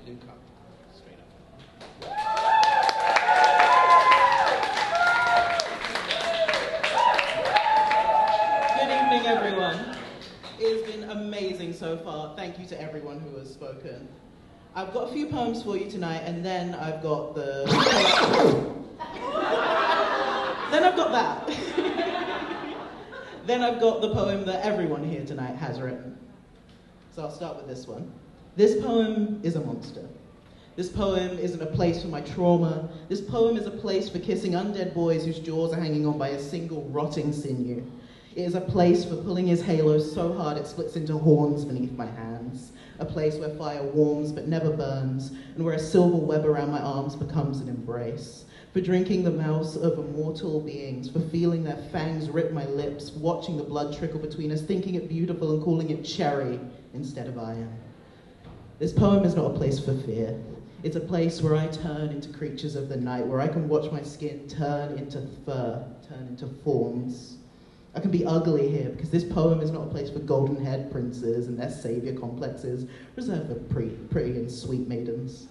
blue cup. Straight up. Good evening, everyone. It's been amazing so far. Thank you to everyone who has spoken. I've got a few poems for you tonight, and then I've got the... then I've got that. Then I've got the poem that everyone here tonight has written. So I'll start with this one. This poem is a monster. This poem isn't a place for my trauma. This poem is a place for kissing undead boys whose jaws are hanging on by a single rotting sinew. It is a place for pulling his halo so hard it splits into horns beneath my hands. A place where fire warms but never burns, and where a silver web around my arms becomes an embrace. For drinking the mouths of immortal beings, for feeling their fangs rip my lips, watching the blood trickle between us, thinking it beautiful and calling it cherry instead of iron. This poem is not a place for fear. It's a place where I turn into creatures of the night, where I can watch my skin turn into fur, turn into forms. I can be ugly here, because this poem is not a place for golden-haired princes and their savior complexes, reserved for pretty and sweet maidens.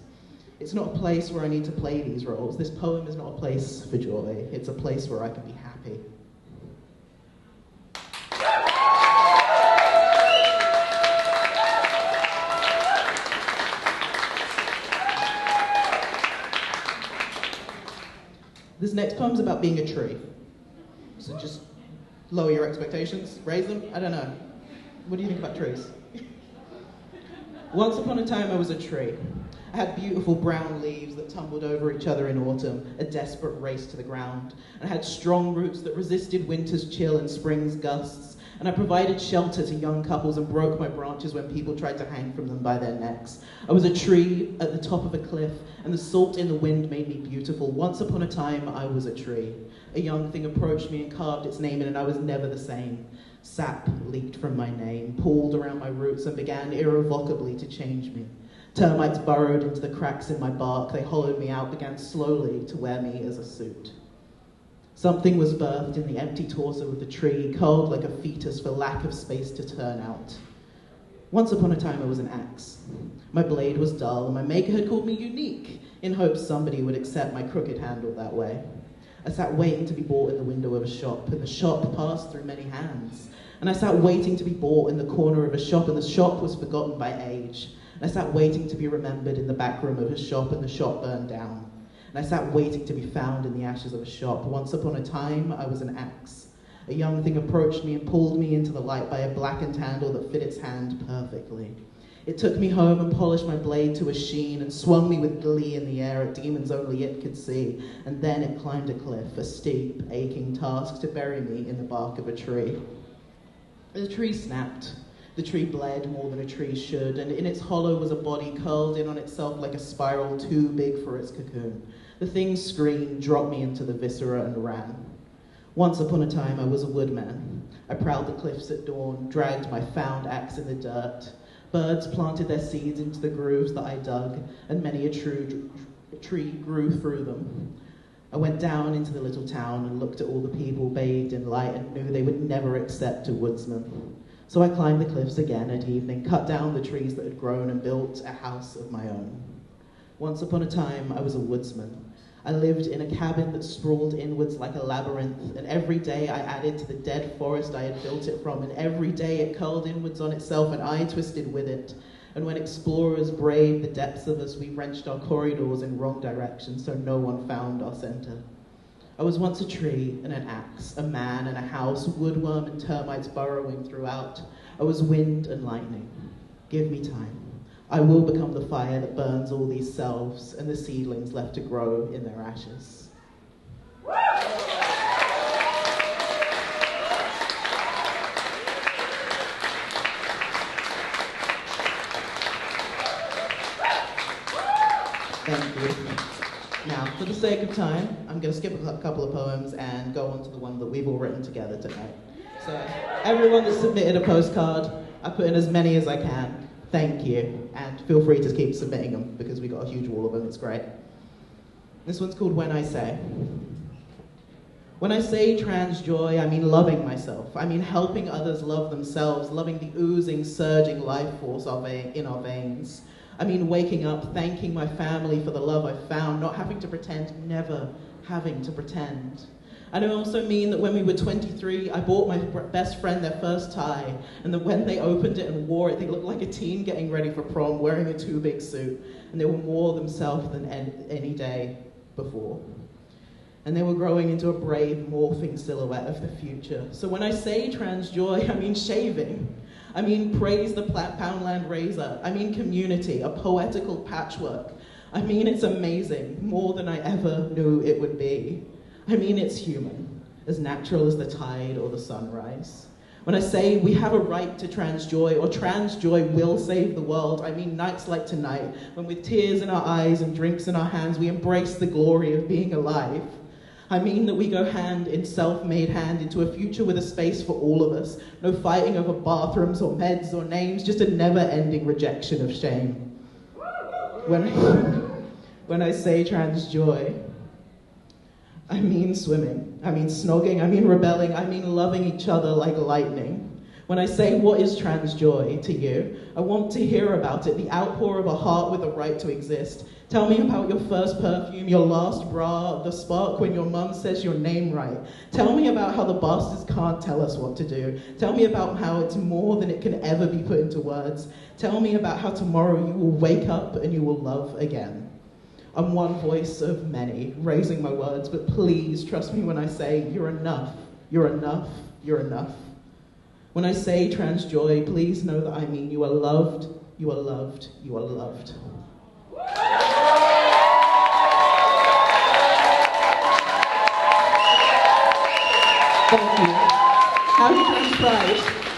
It's not a place where I need to play these roles. This poem is not a place for joy. It's a place where I can be happy. This next poem's about being a tree. So just lower your expectations, raise them, I don't know. What do you think about trees? Once upon a time I was a tree. I had beautiful brown leaves that tumbled over each other in autumn, a desperate race to the ground. And I had strong roots that resisted winter's chill and spring's gusts. And I provided shelter to young couples and broke my branches when people tried to hang from them by their necks. I was a tree at the top of a cliff, and the salt in the wind made me beautiful. Once upon a time, I was a tree. A young thing approached me and carved its name in, and I was never the same. Sap leaked from my name, pooled around my roots, and began irrevocably to change me. Termites burrowed into the cracks in my bark. They hollowed me out, began slowly to wear me as a suit. Something was birthed in the empty torso of the tree, curled like a fetus for lack of space to turn out. Once upon a time, I was an axe. My blade was dull, and my maker had called me unique, in hopes somebody would accept my crooked handle that way. I sat waiting to be bought in the window of a shop, and the shop passed through many hands. And I sat waiting to be bought in the corner of a shop, and the shop was forgotten by age. And I sat waiting to be remembered in the back room of a shop, and the shop burned down. And I sat waiting to be found in the ashes of a shop. Once upon a time, I was an axe. A young thing approached me and pulled me into the light by a blackened handle that fit its hand perfectly. It took me home and polished my blade to a sheen and swung me with glee in the air at demons only it could see. And then it climbed a cliff, a steep, aching task to bury me in the bark of a tree. The tree snapped. The tree bled more than a tree should, and in its hollow was a body curled in on itself like a spiral too big for its cocoon. The thing screamed, dropped me into the viscera, and ran. Once upon a time, I was a woodman. I prowled the cliffs at dawn, dragged my found axe in the dirt. Birds planted their seeds into the grooves that I dug, and many a tree grew through them. I went down into the little town and looked at all the people bathed in light and knew they would never accept a woodsman. So I climbed the cliffs again at evening, cut down the trees that had grown, and built a house of my own. Once upon a time, I was a woodsman. I lived in a cabin that sprawled inwards like a labyrinth, and every day I added to the dead forest I had built it from, and every day it curled inwards on itself, and I twisted with it. And when explorers braved the depths of us, we wrenched our corridors in wrong directions, so no one found our center. I was once a tree and an axe, a man and a house, woodworm and termites burrowing throughout. I was wind and lightning. Give me time. I will become the fire that burns all these selves and the seedlings left to grow in their ashes. Thank you. Now, for the sake of time, I'm going to skip a couple of poems and go on to the one that we've all written together tonight. So, everyone that submitted a postcard, I put in as many as I can. Thank you, and feel free to keep submitting them because we got a huge wall of them, it's great. This one's called When I Say. When I say trans joy, I mean loving myself. I mean helping others love themselves, loving the oozing, surging life force in our veins. I mean waking up, thanking my family for the love I found, not having to pretend, never having to pretend. And I also mean that when we were 23, I bought my best friend their first tie, and that when they opened it and wore it, they looked like a teen getting ready for prom, wearing a too big suit, and they were more themselves than any day before. And they were growing into a brave, morphing silhouette of the future. So when I say trans joy, I mean shaving. I mean praise the Poundland razor. I mean community, a poetical patchwork. I mean it's amazing, more than I ever knew it would be. I mean it's human, as natural as the tide or the sunrise. When I say we have a right to trans joy, or trans joy will save the world, I mean nights like tonight, when with tears in our eyes and drinks in our hands, we embrace the glory of being alive. I mean that we go hand in self-made hand into a future with a space for all of us. No fighting over bathrooms or meds or names, just a never-ending rejection of shame. When I say trans joy, I mean swimming, I mean snogging, I mean rebelling, I mean loving each other like lightning. When I say what is trans joy to you, I want to hear about it, the outpour of a heart with a right to exist. Tell me about your first perfume, your last bra, the spark when your mum says your name right. Tell me about how the bastards can't tell us what to do. Tell me about how it's more than it can ever be put into words. Tell me about how tomorrow you will wake up and you will love again. I'm one voice of many, raising my words, but please trust me when I say you're enough, you're enough, you're enough. When I say trans joy, please know that I mean you are loved, you are loved, you are loved. Thank you. Happy Trans Pride.